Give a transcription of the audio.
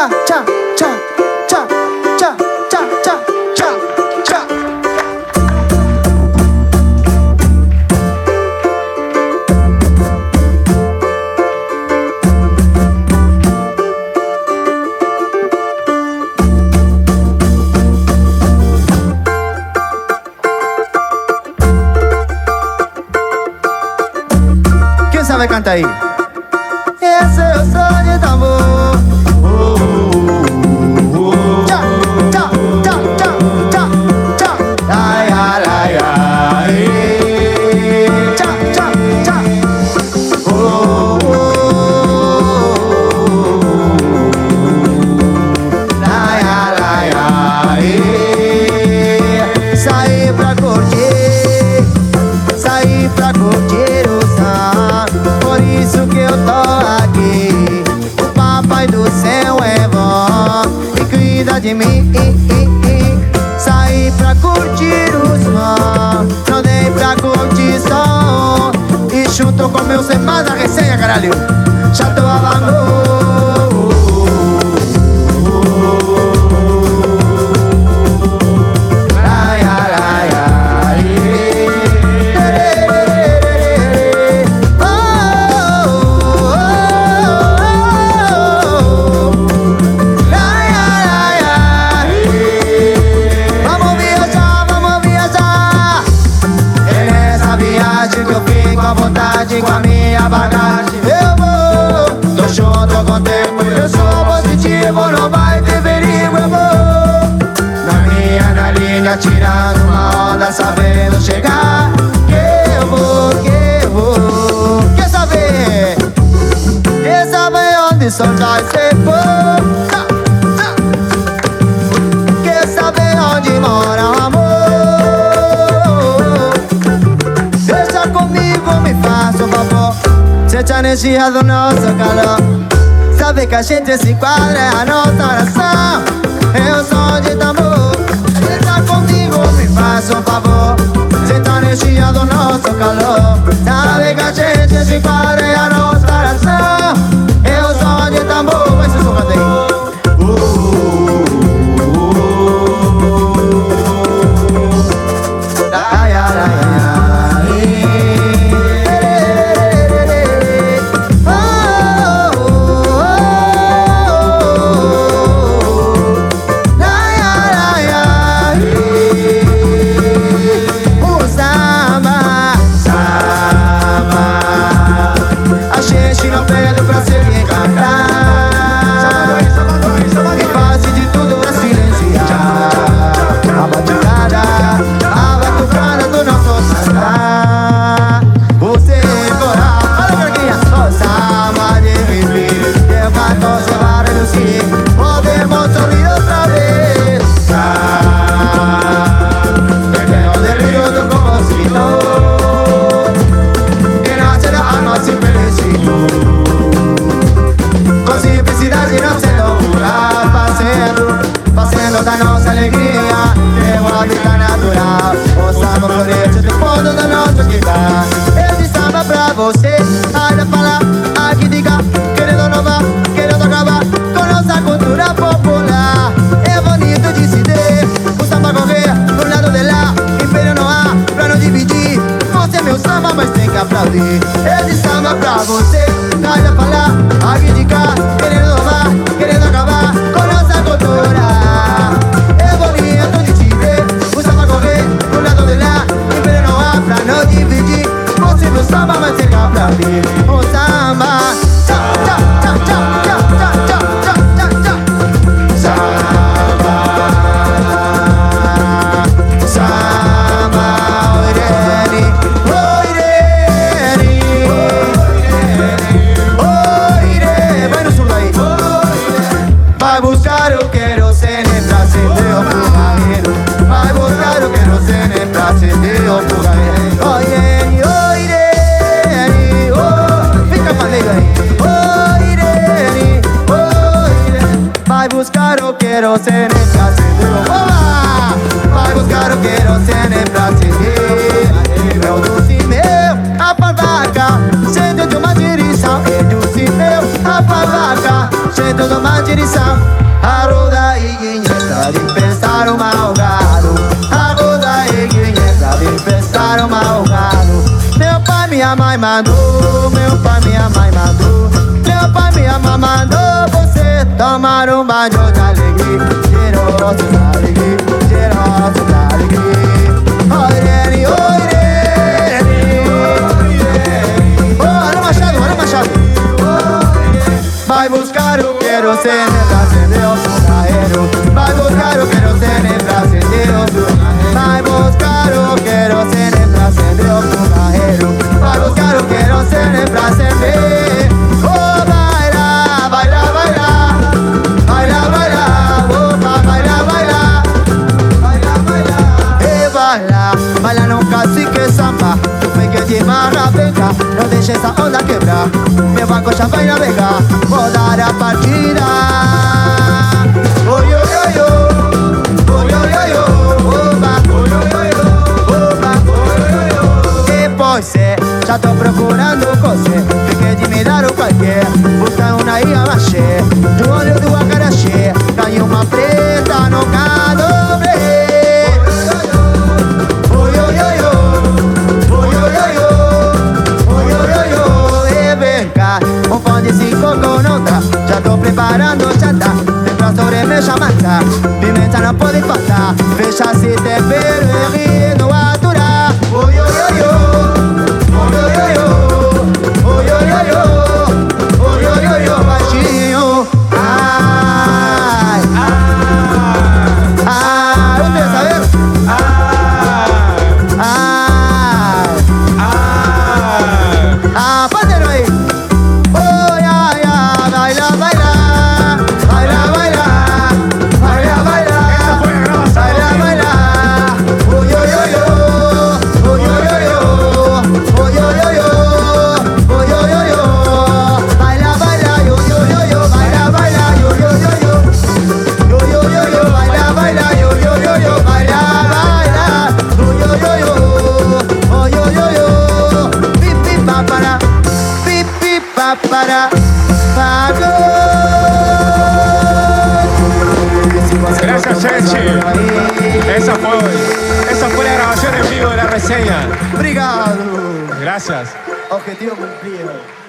tchá, tchá, tchá, tchá, tchá, tchá, tchá, tchá, tchá. Quem sabe cantar aí? Esse é o sonho de amor. Tchá, tchá, tchá, tchá, tchá, tchá. Ai, ai, ai, ai. Tchá, tchá, tchá. Ai, ai, ai, ai. Saí pra curtir, saí pra curtir o som. Por isso que eu tô aqui. O papai do céu é bom e cuida de mim. Saí pra curtir o som, não dei pra curtir som. E junto com meus irmãos da resenha, caralho, já tô falando. Com a minha bagagem eu vou, tô junto com o tempo, eu sou positivo, não vai ter perigo, eu vou na linha, tirando uma onda, sabendo chegar, que eu vou. Quer saber onde soltar esse fogo? Quer saber onde mora o amor? Sente a energia do nosso calor. Sabe que a gente se enquadra, é a nossa oração. É o som de tambor. Deixa comigo, me faça um favor. Sente a energia do nosso calor. Sabe que a gente se enquadra, é a nossa oração. É o som de tambor. Vai se sumando aí. Ai, ai, ai, ai. Da nossa alegria, tem uma vida natural. O samba florete do fundo do nosso guitar. Eu de samba pra você, olha pra lá, aqui de cá, querendo inovar, querendo acabar com nossa cultura popular. É bonito de se ter, o samba correr pro lado de lá. Império não há pra não dividir. Você é meu samba, mas tem que aplaudir. Eu de samba pra você, olha pra lá, aqui de cá, querendo inovar, querendo acabar com nossa cultura. O samba vai ser pra mim. O samba, tchá, tchá, tchá, tchá, tchá, tchá, tchá, tchá, tchá. Samba, samba, Irene, oh Irene, oh Irene, vai no sul aí. Vai buscar o querosene pra acender o fogareiro. Vai buscar o querosene pra acender o fogareiro. Oh Irene, oh Irene. Vai buscar o querosene pra acender. Vai buscar o querosene pra acender. É o doce meu, a pavaca, cheio de uma direção. É doce meu, a pavaca, cheio de uma direção. mandou, meu pai, minha mãe mandou, meu pai, minha mãe mandou você tomar um banho de alegria, cheiroso de alegria, cheiroso de alegria. Oirene, oirene, Ana Machado, Ana Machado. Vai buscar o querosene pra acender o fogareiro, vai buscar o querosene pra acender o fogareiro, vai buscar o querosene pra acender o fogareiro, vai buscar o querosene pra acender. Oh, baila, baila, baila, baila, baila, opa, baila, baila, baila, baila, baila, baila no cacique samba, tu pegue de marra, venga, não deixe essa onda quebrar, meu banco já vai navegar, vou dar a partida. Oi, oi, oi, oi, oi, oi, oi, oba, oi, oi, oi, oba, oi, oi, oi. Depois cê, já tô procurando você, fiquei de me dar o qualquer, busca uma ia machê, do olho do acarachê, caiu uma preta no cadobre. Oi, oi, oi, oi, oi, oi, oi, oi, oi, oi, e vem cá, um pão de 5 com outra, já tô preparando o jantar, tem pra sobremesa massa, pimenta não pode faltar, fecha se tempero e rir no aturar. Oi, oi, oi, oi, oi, oi, oi, oi, oi, oi, oi, oi, oi, baixinho, ai, ai, você sabe? Pandeiro aí. Oi, ai, ai, baila, baila, baila, baila, baila, baila. Essa foi a gravação. Baila, baila. Oi, oi, oi, oi, oi, oi, oi, oi, oi, oi, oi, oi, oi. Baila, baila, oi, oi, oi, oi, baila, baila, oi, oi, oi, oi. Oi, oi, oi, oi, baila, baila, oi, oi, oi, oi, baila, baila. Oi, oi, oi, oi, oi, oi, oi, oi. Pipi, papara, pipi, papara, pagou. Gracias, gente. Esa fue la grabación en vivo de la reseña. Obrigado. Gracias. Objetivo cumplido.